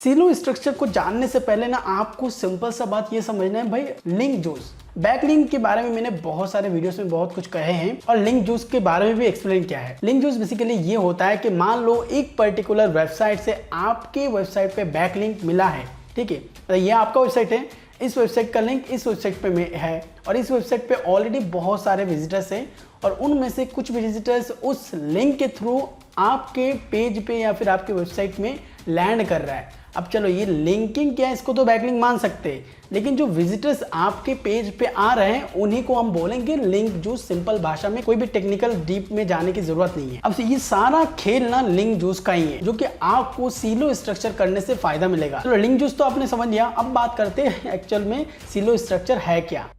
Silo structure को जानने से पहले ना आपको सिंपल सा बात ये समझना है भाई, लिंक जूस बैक लिंक के बारे में मैंने बहुत सारे वीडियोस में बहुत कुछ कहे हैं और लिंक जूस के बारे में भी एक्सप्लेन किया है। लिंक जूस बेसिकली ये होता है कि मान लो एक पर्टिकुलर वेबसाइट से आपके वेबसाइट पे बैक लिंक मिला है, ठीक है, तो ये आपका वेबसाइट है, इस वेबसाइट का लिंक इस वेबसाइट पे में है और इस वेबसाइट पे ऑलरेडी बहुत सारे विजिटर्स हैं और उनमें से कुछ विजिटर्स उस लिंक के थ्रू आपके पेज पे या फिर आपके वेबसाइट में लैंड कर रहा है। अब चलो ये लिंकिंग क्या है, इसको तो बैकलिंक मान सकते हैं, लेकिन जो विजिटर्स आपके पेज पे आ रहे हैं उन्हीं को हम बोलेंगे लिंक जूस। सिंपल भाषा में, कोई भी टेक्निकल डीप में जाने की जरूरत नहीं है। अब ये सारा खेल ना लिंक जूस का ही है, जो कि आपको सीलो स्ट्रक्चर करने से फायदा मिलेगा। चलो लिंक जूस तो आपने समझ लिया, अब बात करते हैं एक्चुअल में सीलो स्ट्रक्चर है क्या।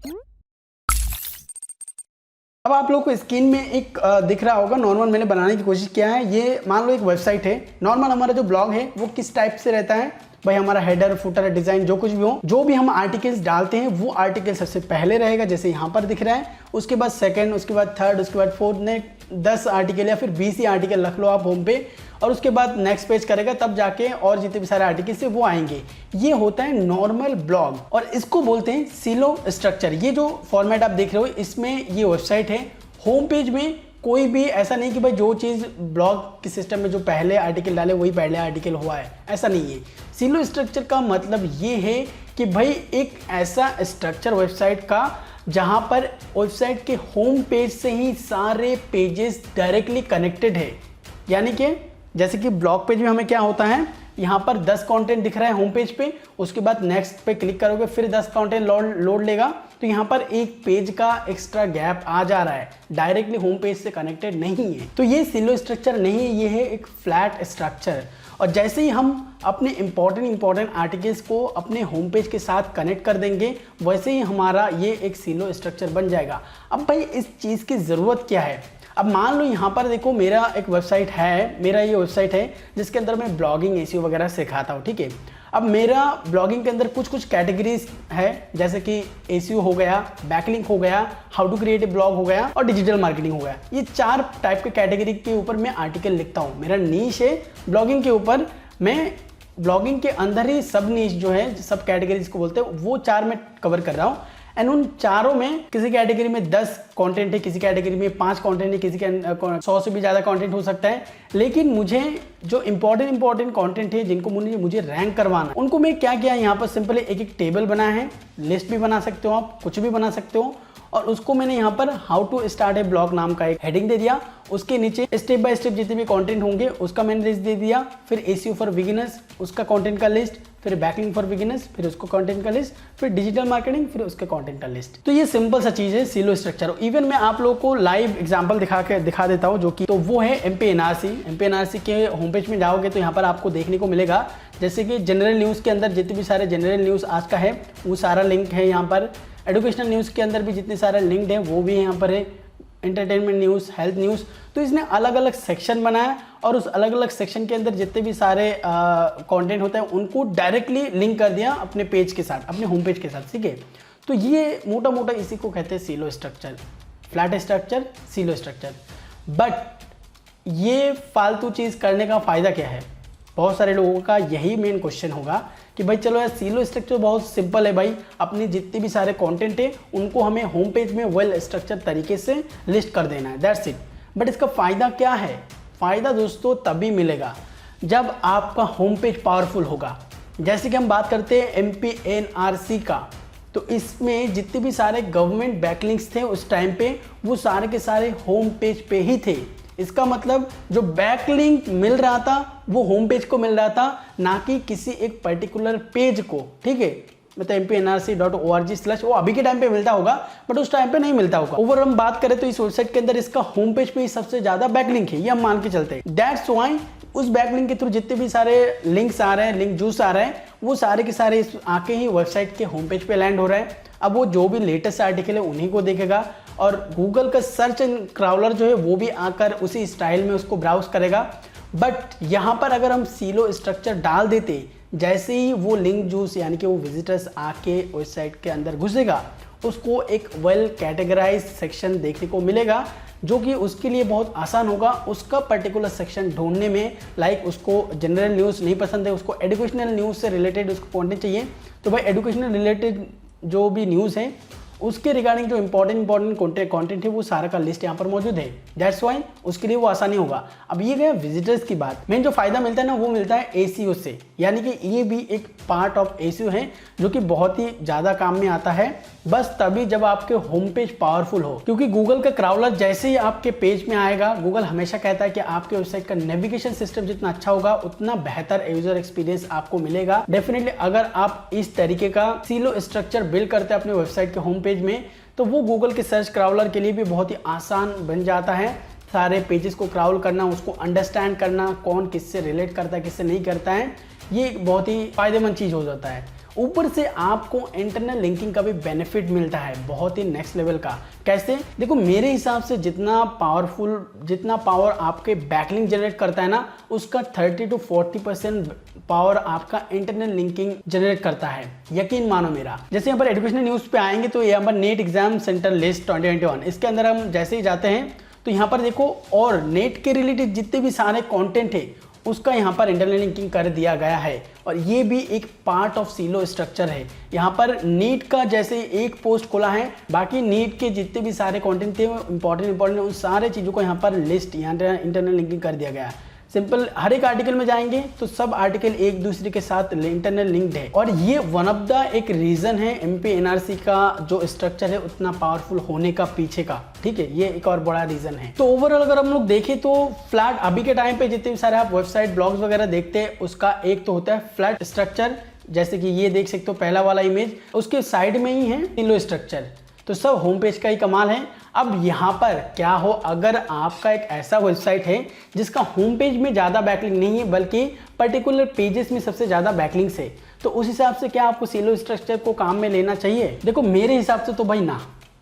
अब आप लोग को स्क्रीन में एक दिख रहा होगा, नॉर्मल मैंने बनाने की कोशिश किया है। ये मान लो एक वेबसाइट है, नॉर्मल हमारा जो ब्लॉग है वो किस टाइप से रहता है भाई, हमारा हेडर फुटर डिजाइन जो कुछ भी हो, जो भी हम आर्टिकल्स डालते हैं वो आर्टिकल सबसे पहले रहेगा, जैसे यहाँ पर दिख रहा है, उसके बाद सेकंड, उसके बाद थर्ड, उसके बाद फोर्थ, ने 10 आर्टिकल या फिर 20 ही आर्टिकल रख लो आप होम पे, और उसके बाद नेक्स्ट पेज करेगा, तब जाके और जितने भी सारे आर्टिकल से वो आएंगे। ये होता है नॉर्मल ब्लॉग और इसको बोलते हैं सीलो स्ट्रक्चर। ये जो फॉर्मेट आप देख रहे हो इसमें ये वेबसाइट है, होम पेज में कोई भी ऐसा नहीं कि भाई जो चीज़ ब्लॉग के सिस्टम में जो पहले आर्टिकल डाले वही पहले आर्टिकल हुआ है, ऐसा नहीं है। सीलो स्ट्रक्चर का मतलब ये है कि भाई एक ऐसा स्ट्रक्चर वेबसाइट का जहां पर वेबसाइट के होम पेज से ही सारे पेजेस डायरेक्टली कनेक्टेड है। यानी कि जैसे कि ब्लॉग पेज में हमें क्या होता है, यहाँ पर 10 कंटेंट दिख रहा है होम पेज पे, उसके बाद नेक्स्ट पे क्लिक करोगे फिर 10 कंटेंट लोड लेगा, तो यहाँ पर एक पेज का एक्स्ट्रा गैप आ जा रहा है, डायरेक्टली होम पेज से कनेक्टेड नहीं है। तो ये सीलो स्ट्रक्चर नहीं है, ये है एक फ्लैट स्ट्रक्चर। और जैसे ही हम अपने इंपॉर्टेंट आर्टिकल्स को अपने होम पेज के साथ कनेक्ट कर देंगे, वैसे ही हमारा ये एक सीलो स्ट्रक्चर बन जाएगा। अब भाई इस चीज़ की ज़रूरत क्या है, अब मान लो यहाँ पर देखो मेरा एक वेबसाइट है, मेरा ये वेबसाइट है जिसके अंदर मैं ब्लॉगिंग एसईओ वगैरह सिखाता हूँ, ठीक है। अब मेरा ब्लॉगिंग के अंदर कुछ कैटेगरीज है, जैसे कि एसईओ हो गया, बैकलिंक हो गया, how to create a blog हो गया और डिजिटल मार्केटिंग हो गया। ये 4 टाइप के कैटेगरी के ऊपर मैं आर्टिकल लिखता हूँ। मेरा नीश है ब्लॉगिंग के ऊपर, मैं ब्लॉगिंग के अंदर ही सब नीश जो है, सब कैटेगरीज को बोलते हैं, वो 4 मैं कवर कर रहा हूँ। एंड उन चारों में किसी कैटेगरी में 10 कंटेंट है, किसी कैटेगरी में 5 कंटेंट है, किसी के 100 से भी ज़्यादा कंटेंट हो सकता है। लेकिन मुझे जो इंपॉर्टेंट कंटेंट है जिनको मुझे रैंक करवाना, उनको मैं क्या किया, यहाँ पर सिंपल एक टेबल बनाया है, लिस्ट भी बना सकते हो आप, कुछ भी बना सकते हो, और उसको मैंने यहाँ पर how to start a blog नाम का एक हेडिंग दे दिया। उसके नीचे स्टेप बाय स्टेप जितने भी कंटेंट होंगे उसका मैंने लिस्ट दे दिया, फिर एसईओ फॉर बिगिनर्स उसका कंटेंट का लिस्ट, फिर बैकलिंक फॉर बिगिनर्स फिर उसको कंटेंट का लिस्ट, फिर डिजिटल मार्केटिंग फिर उसके कंटेंट का लिस्ट। तो ये सिंपल सा चीज़ है सीलो स्ट्रक्चर। इवन मैं आप लोगों को लाइव एग्जांपल दिखा देता हूँ, जो कि तो वो है एमपी एनआरसी के होम पेज में जाओगे तो यहाँ पर आपको देखने को मिलेगा, जैसे कि जनरल न्यूज़ के अंदर जितने भी सारे जनरल न्यूज़ आज का है वो सारा लिंक है यहाँ पर। एजुकेशनल न्यूज़ के अंदर भी जितने सारे लिंक्ड है वो भी यहाँ पर है, एंटरटेनमेंट न्यूज़, हेल्थ न्यूज़। तो इसने अलग अलग सेक्शन बनाया और उस अलग अलग सेक्शन के अंदर जितने भी सारे कंटेंट होते हैं उनको डायरेक्टली लिंक कर दिया अपने पेज के साथ, अपने होम पेज के साथ, ठीक है। तो ये मोटा मोटा इसी को कहते हैं silo structure, flat structure, silo structure. But ये फालतू चीज़ करने का फ़ायदा क्या है, बहुत सारे लोगों का यही मेन क्वेश्चन होगा कि भाई चलो यार सीलो स्ट्रक्चर बहुत सिंपल है भाई, अपने जितने भी सारे कंटेंट है उनको हमें होम पेज में वेल स्ट्रक्चर तरीके से लिस्ट कर देना है, दैट्स इट। बट इसका फ़ायदा क्या है, फ़ायदा दोस्तों तभी मिलेगा जब आपका होम पेज पावरफुल होगा। जैसे कि हम बात करते हैं एमपीएनआरसी का, तो इसमें जितने भी सारे गवर्नमेंट बैकलिंक्स थे उस टाइम पे वो सारे के सारे होम पेज पे ही थे। इसका मतलब जो बैकलिंक मिल रहा था वो होम पेज को मिल रहा था, ना कि किसी एक पर्टिकुलर पेज को, ठीक है। मतलब mpnrc.org/ वो अभी के टाइम पे मिलता होगा बट उस टाइम पे नहीं मिलता होगा। ओवर हम बात करें तो इस वेबसाइट के अंदर इसका होम पेज पे ही सबसे ज्यादा बैकलिंक है, ये हम मान के चलते हैं। दैट्स व्हाई उस बैकलिंक के थ्रू जितने भी सारे लिंक्स आ रहे हैं, लिंक जूस आ रहे हैं, वो सारे के सारे आके ही वेबसाइट के होम पेज पे लैंड हो रहे हैं। अब वो जो भी लेटेस्ट आर्टिकल है उन्हीं को देखेगा और गूगल का सर्च एंड क्राउलर जो है वो भी आकर उसी स्टाइल में उसको ब्राउज करेगा। बट यहाँ पर अगर हम सीलो स्ट्रक्चर डाल देते, जैसे ही वो लिंक जूस यानी कि वो विजिटर्स आके वेबसाइट के अंदर घुसेगा, उसको एक वेल कैटेगराइज सेक्शन देखने को मिलेगा जो कि उसके लिए बहुत आसान होगा उसका पर्टिकुलर सेक्शन ढूंढने में। लाइक उसको जनरल न्यूज़ नहीं पसंद है, उसको एजुकेशनल न्यूज़ से रिलेटेड उसको कंटेंट चाहिए, तो भाई एजुकेशनल रिलेटेड जो भी न्यूज़ है उसके रिगार्डिंग जो इंपॉर्टेंट कंटेंट है वो सारा का लिस्ट यहाँ पर मौजूद है। दैट्स वाई उसके लिए वो आसानी होगा। अब ये गया विजिटर्स की बात। मेन जो फायदा मिलता है ना वो मिलता है एसीओ से, यानी कि ये भी एक पार्ट ऑफ एसीओ है जो कि बहुत ही ज़्यादा काम में आता है, बस तभी जब आपके होम पेज पावरफुल हो। क्योंकि गूगल का क्राउलर जैसे ही आपके पेज में आएगा, गूगल हमेशा कहता है कि आपके वेबसाइट का नेविगेशन सिस्टम जितना अच्छा होगा उतना बेहतर यूजर एक्सपीरियंस आपको मिलेगा। डेफिनेटली अगर आप इस तरीके का सीलो स्ट्रक्चर बिल्ड करते हैं अपने वेबसाइट के होम पेज में, तो वो गूगल के सर्च क्राउलर के लिए भी बहुत ही आसान बन जाता है। सारे पेजेस को क्राउल करना, उसको अंडरस्टैंड करना, कौन किससे रिलेट करता है किससे नहीं करता है, ये एक बहुत ही फायदेमंद चीज़ हो जाता है। ऊपर से आपको इंटरनल लिंकिंग का भी बेनिफिट मिलता है, बहुत ही नेक्स्ट लेवल का। कैसे? देखो मेरे हिसाब से जितना पावर आपके बैकलिंक जनरेट करता है ना, उसका 30 to 40% पावर आपका इंटरनल लिंकिंग जनरेट करता है। यकीन मानो मेरा। जैसे यहाँ पर एजुकेशनल न्यूज़ पे आएंगे तो यहाँ पर नेट एग्जाम सेंटर लिस्ट 2021, इसके अंदर हम जैसे ही जाते हैं तो यहाँ पर देखो और नेट के रिलेटेड जितने भी सारे कंटेंट है उसका यहाँ पर इंटरनल लिंकिंग कर दिया गया है, और ये भी एक पार्ट ऑफ सीलो स्ट्रक्चर है। यहाँ पर नीट का जैसे एक पोस्ट खोला है, बाकी नीट के जितने भी सारे कंटेंट थे इंपॉर्टेंट उन सारे चीज़ों को यहाँ पर लिस्ट इंटरनल लिंकिंग कर दिया गया है। सिंपल हर एक आर्टिकल में जाएंगे तो सब आर्टिकल एक दूसरे के साथ इंटरनल लिंक्ड है, और ये वन ऑफ द एक रीजन है एमपी एनआरसी का जो स्ट्रक्चर है उतना पावरफुल होने का पीछे का। ठीक है, ये एक और बड़ा रीजन है। तो ओवरऑल अगर हम लोग देखें तो फ्लैट अभी के टाइम पे जितने भी सारे आप वेबसाइट ब्लॉग्स वगैरह देखते हैं उसका एक तो होता है फ्लैट स्ट्रक्चर, जैसे कि ये देख सकते हो पहला वाला इमेज, उसके साइड में ही है सिलो स्ट्रक्चर। तो सब होम पेज का ही कमाल है। अब यहाँ पर क्या हो, अगर आपका एक ऐसा वेबसाइट है जिसका होम पेज में ज़्यादा बैकलिंक नहीं है बल्कि पर्टिकुलर पेजेस में सबसे ज़्यादा बैकलिंक्स है, तो उस हिसाब से क्या आपको सिलो स्ट्रक्चर को काम में लेना चाहिए? देखो मेरे हिसाब से तो भाई ना,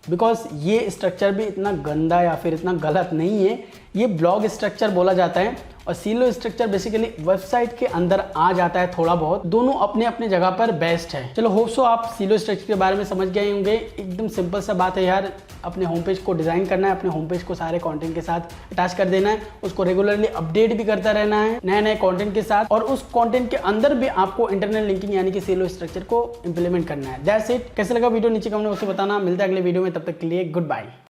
बिकॉज ये स्ट्रक्चर भी इतना गंदा या फिर इतना गलत नहीं है। ये ब्लॉग स्ट्रक्चर बोला जाता है और सीलो स्ट्रक्चर बेसिकली वेबसाइट के अंदर आ जाता है थोड़ा बहुत। दोनों अपने अपने जगह पर बेस्ट है। चलो होप सो आप सीलो स्ट्रक्चर के बारे में समझ गए होंगे। एकदम सिंपल सा बात है यार, अपने होम पेज को डिज़ाइन करना है, अपने होम पेज को सारे कंटेंट के साथ अटैच कर देना है, उसको रेगुलरली अपडेट भी करता रहना है नए नए कंटेंट के साथ, और उस कंटेंट के अंदर भी आपको इंटरनल लिंकिंग यानी कि सीलो स्ट्रक्चर को इंप्लीमेंट करना है। That's it. कैसे लगा वीडियो नीचे कमेंट बॉक्स में बताना। मिलता है अगले वीडियो में, तब तक के लिए गुड बाय।